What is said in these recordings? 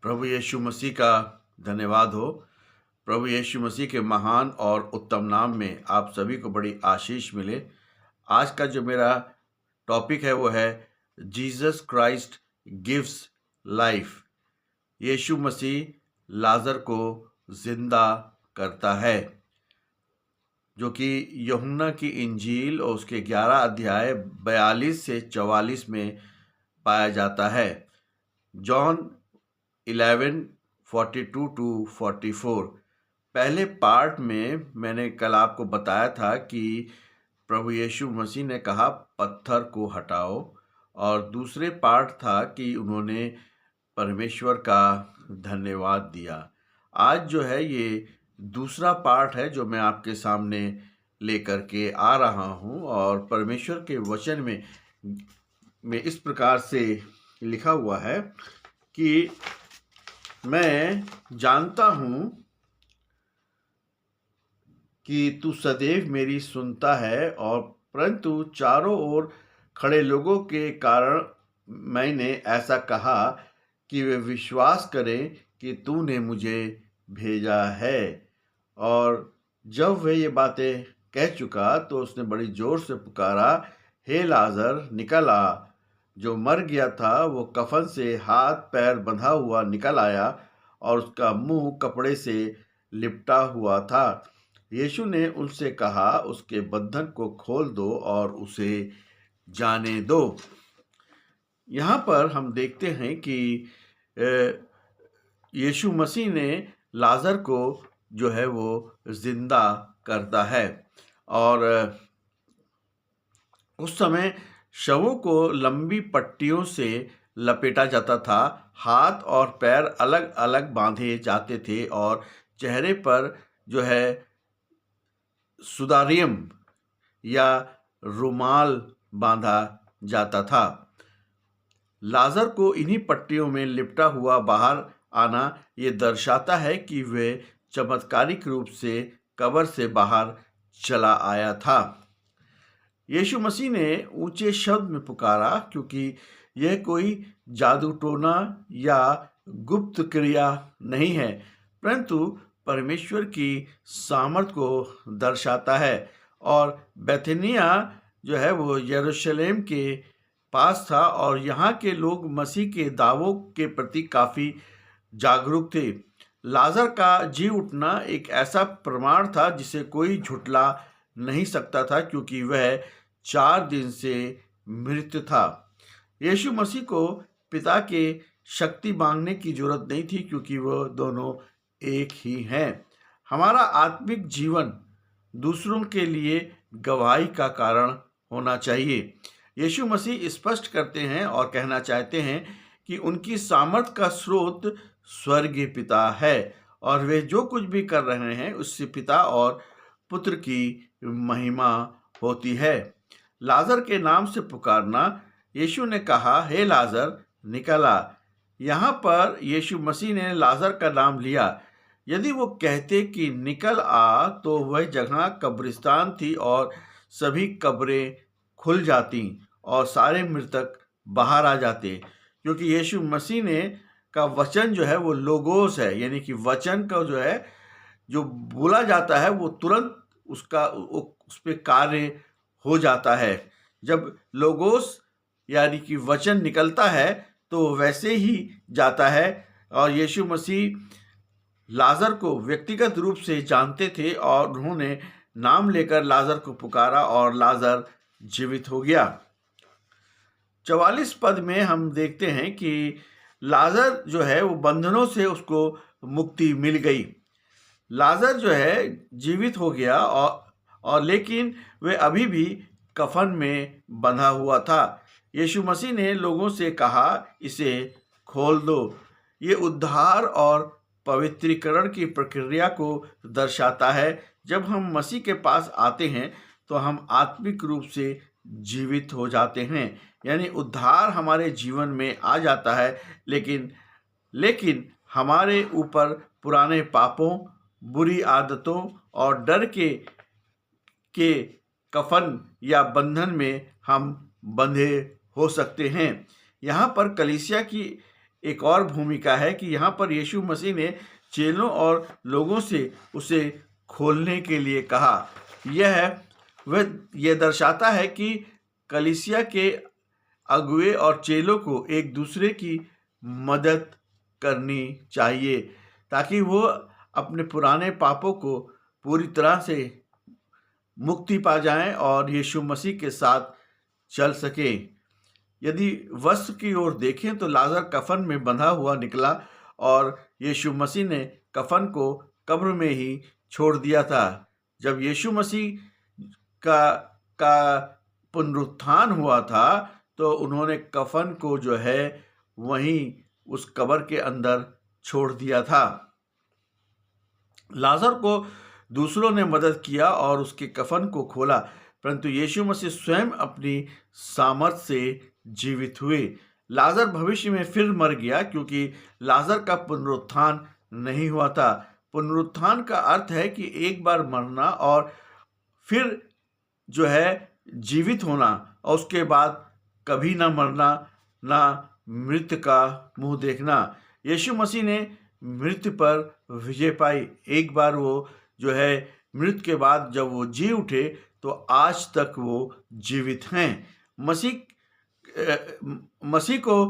प्रभु यीशु मसीह का धन्यवाद हो। प्रभु यीशु मसीह के महान और उत्तम नाम में आप सभी को बड़ी आशीष मिले। आज का जो मेरा टॉपिक है वो है जीसस क्राइस्ट गिव्स लाइफ। यीशु मसीह लाजर को जिंदा करता है, जो कि यूहन्ना की इंजील और उसके 11 अध्याय 42 से 44 में पाया जाता है। John 11:42 to 44। पहले पार्ट में मैंने कल आपको बताया था कि प्रभु यीशु मसीह ने कहा पत्थर को हटाओ, और दूसरे पार्ट था कि उन्होंने परमेश्वर का धन्यवाद दिया। आज जो है ये दूसरा पार्ट है जो मैं आपके सामने लेकर के आ रहा हूँ। और परमेश्वर के वचन में इस प्रकार से लिखा हुआ है कि मैं जानता हूँ कि तू सदैव मेरी सुनता है, और परंतु चारों ओर खड़े लोगों के कारण मैंने ऐसा कहा कि वे विश्वास करें कि तूने मुझे भेजा है। और जब वह ये बातें कह चुका तो उसने बड़ी जोर से पुकारा, हे लाजर निकल आ। जो मर गया था वो कफन से हाथ पैर बंधा हुआ निकल आया, और उसका मुंह कपड़े से लिपटा हुआ था। यीशु ने उनसे कहा, उसके बंधन को खोल दो और उसे जाने दो। यहाँ पर हम देखते हैं कि यीशु मसीह ने लाजर को जो है वो जिंदा करता है। और उस समय शवों को लंबी पट्टियों से लपेटा जाता था, हाथ और पैर अलग अलग बांधे जाते थे, और चेहरे पर जो है सुदारियम या रुमाल बांधा जाता था। लाजर को इन्हीं पट्टियों में लिपटा हुआ बाहर आना ये दर्शाता है कि वे चमत्कारिक रूप से कब्र से बाहर चला आया था। यीशु मसीह ने ऊंचे शब्द में पुकारा, क्योंकि यह कोई जादू टोना या गुप्त क्रिया नहीं है, परंतु परमेश्वर की सामर्थ को दर्शाता है। और बेथनिया जो है वो यरूशलेम के पास था, और यहाँ के लोग मसीह के दावों के प्रति काफ़ी जागरूक थे। लाजर का जी उठना एक ऐसा प्रमाण था जिसे कोई झुठला नहीं सकता था, क्योंकि वह 4 दिन से मृत था। यीशु मसीह को पिता के शक्ति मांगने की जरूरत नहीं थी, क्योंकि वह दोनों एक ही हैं। हमारा आत्मिक जीवन दूसरों के लिए गवाही का कारण होना चाहिए। यीशु मसीह स्पष्ट करते हैं और कहना चाहते हैं कि उनकी सामर्थ का स्रोत स्वर्गीय पिता है, और वे जो कुछ भी कर रहे हैं उससे पिता और पुत्र की महिमा होती है। लाजर के नाम से पुकारना। यीशु ने कहा, हे लाजर निकल आ। यहाँ पर यीशु मसीह ने लाजर का नाम लिया। यदि वो कहते कि निकल आ, तो वह जगह कब्रिस्तान थी और सभी कब्रें खुल जाती और सारे मृतक बाहर आ जाते, क्योंकि यीशु मसीह ने का वचन जो है वो लोगोस है, यानी कि वचन का जो है जो बोला जाता है वो तुरंत उसका उस पर कार्य हो जाता है। जब लोगोस यानी कि वचन निकलता है तो वैसे ही जाता है। और यीशु मसीह लाजर को व्यक्तिगत रूप से जानते थे, और उन्होंने नाम लेकर लाजर को पुकारा और लाजर जीवित हो गया। 44 पद में हम देखते हैं कि लाजर जो है वो बंधनों से उसको मुक्ति मिल गई। लाजर जो है जीवित हो गया, और लेकिन वे अभी भी कफन में बंधा हुआ था। यीशु मसीह ने लोगों से कहा, इसे खोल दो। ये उद्धार और पवित्रीकरण की प्रक्रिया को दर्शाता है। जब हम मसीह के पास आते हैं तो हम आत्मिक रूप से जीवित हो जाते हैं, यानी उद्धार हमारे जीवन में आ जाता है। लेकिन हमारे ऊपर पुराने पापों, बुरी आदतों और डर के कफन या बंधन में हम बंधे हो सकते हैं। यहाँ पर कलीसिया की एक और भूमिका है कि यहाँ पर यीशु मसीह ने चेलों और लोगों से उसे खोलने के लिए कहा। यह दर्शाता है कि कलीसिया के अगुवे और चेलों को एक दूसरे की मदद करनी चाहिए ताकि वो अपने पुराने पापों को पूरी तरह से मुक्ति पा जाएं और यीशु मसीह के साथ चल सके। यदि वस्त्र की ओर देखें तो लाजर कफन में बंधा हुआ निकला और यीशु मसीह ने कफन को कब्र में ही छोड़ दिया था। जब यीशु मसीह का पुनरुत्थान हुआ था तो उन्होंने कफन को जो है वहीं उस कब्र के अंदर छोड़ दिया था। लाजर को दूसरों ने मदद किया और उसके कफन को खोला, परंतु यीशु मसीह स्वयं अपनी सामर्थ से जीवित हुए। लाजर भविष्य में फिर मर गया क्योंकि लाजर का पुनरुत्थान नहीं हुआ था। पुनरुत्थान का अर्थ है कि एक बार मरना और फिर जो है जीवित होना और उसके बाद कभी ना मरना, ना मृत्यु का मुंह देखना। यीशु मसीह ने मृत्यु पर विजय पाई। एक बार वो जो है मृत्यु के बाद जब वो जी उठे तो आज तक वो जीवित हैं। मसीह को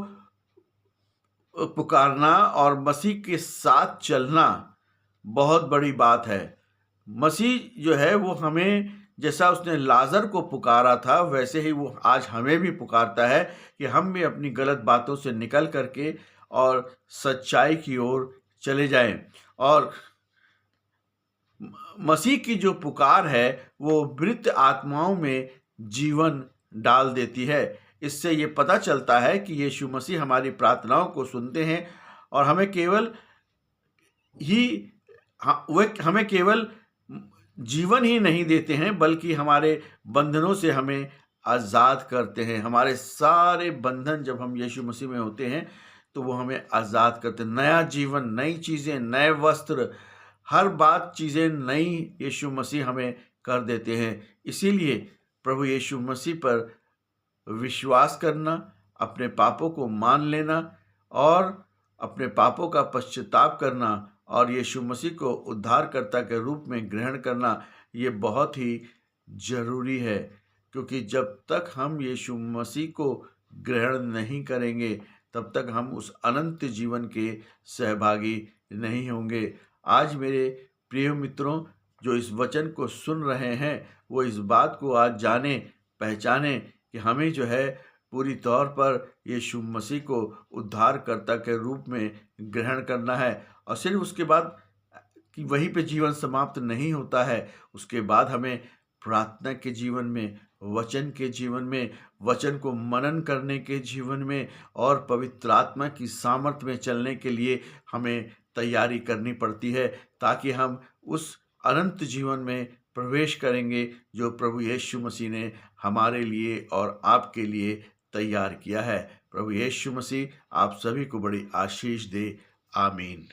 पुकारना और मसीह के साथ चलना बहुत बड़ी बात है। मसीह जो है वो हमें, जैसा उसने लाजर को पुकारा था, वैसे ही वो आज हमें भी पुकारता है कि हम भी अपनी गलत बातों से निकल करके और सच्चाई की ओर चले जाएं। और मसीह की जो पुकार है वो मृत आत्माओं में जीवन डाल देती है। इससे ये पता चलता है कि यीशु मसीह हमारी प्रार्थनाओं को सुनते हैं और हमें केवल जीवन ही नहीं देते हैं बल्कि हमारे बंधनों से हमें आज़ाद करते हैं। हमारे सारे बंधन जब हम यीशु मसीह में होते हैं तो वो हमें आज़ाद करते हैं। नया जीवन, नई चीज़ें, नए वस्त्र, हर बात चीज़ें नई यीशु मसीह हमें कर देते हैं। इसीलिए प्रभु यीशु मसीह पर विश्वास करना, अपने पापों को मान लेना और अपने पापों का पश्चाताप करना और यीशु मसीह को उद्धारकर्ता के रूप में ग्रहण करना, ये बहुत ही जरूरी है। क्योंकि जब तक हम यीशु मसीह को ग्रहण नहीं करेंगे तब तक हम उस अनंत जीवन के सहभागी नहीं होंगे। आज मेरे प्रिय मित्रों, जो इस वचन को सुन रहे हैं वो इस बात को आज जाने पहचाने कि हमें जो है पूरी तौर पर यीशु मसीह को उद्धारकर्ता के रूप में ग्रहण करना है। और सिर्फ उसके बाद कि वहीं पे जीवन समाप्त नहीं होता है, उसके बाद हमें प्रार्थना के जीवन में, वचन के जीवन में, वचन को मनन करने के जीवन में और पवित्र आत्मा की सामर्थ्य में चलने के लिए हमें तैयारी करनी पड़ती है ताकि हम उस अनंत जीवन में प्रवेश करेंगे जो प्रभु यीशु मसीह ने हमारे लिए और आपके लिए तैयार किया है। प्रभु यीशु मसीह आप सभी को बड़ी आशीष दे। आमीन।